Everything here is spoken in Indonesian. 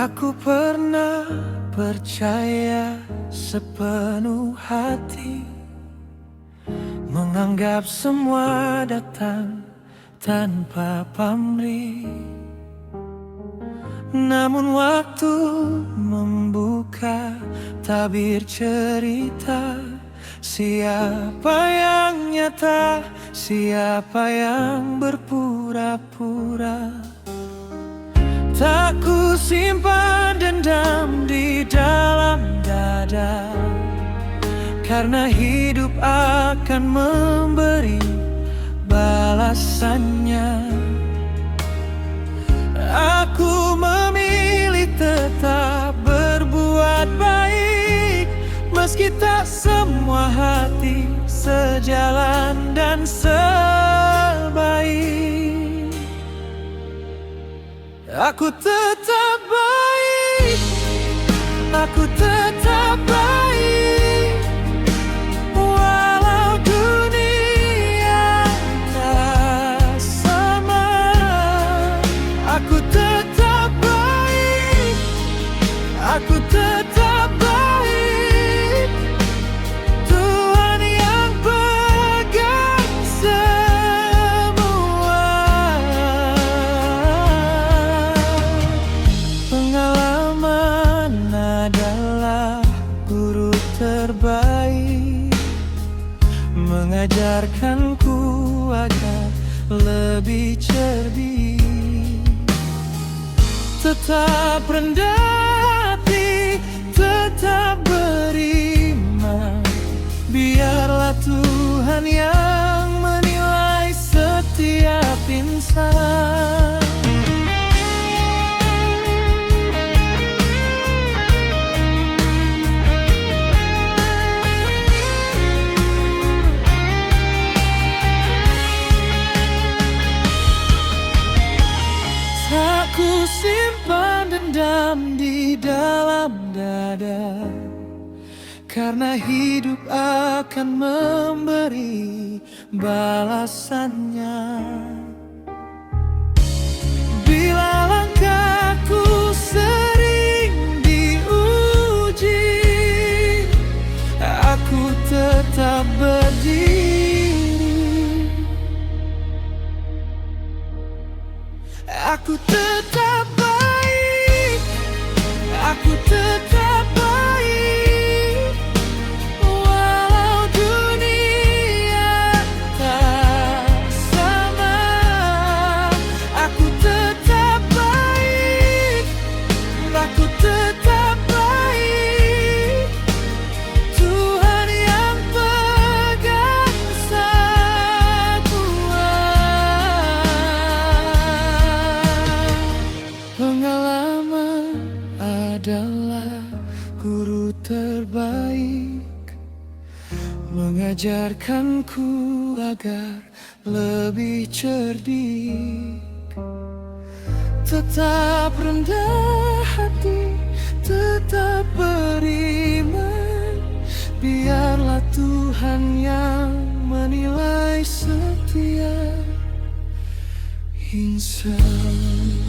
Aku pernah percaya sepenuh hati, menganggap semua datang tanpa pamrih. Namun waktu membuka tabir cerita, siapa yang nyata, siapa yang berpura-pura. Tak ku simpan dendam di dalam dada, karena hidup akan memberi balasannya. Aku memilih tetap berbuat baik, meski tak semua hati sejalan dan sebaik. Aku tetap baik, aku tetap baik, walau dunia tak sama. Aku tetap baik, aku tetap baik. Tuhan yang pegang semua. Pengalaman adalah guru terbaik, mengajarkanku agar lebih cerdik. Tetap rendah hati, tetap beriman. Biarlah Tuhan yang menilai setiap insan. Tak ku simpan dendam di dalam dada, karena hidup akan memberi balasannya. Bila langkahku sering diuji, aku tetap berdiri. Aku tetap baik, aku tetap baik, walau dunia tak sama. Aku tetap baik, aku tetap baik. Tuhan yang pegang semua. Pengalaman adalah guru terbaik, mengajarkanku agar lebih cerdik. Tetap rendah hati, tetap beriman. Biarlah Tuhan yang menilai setiap insan.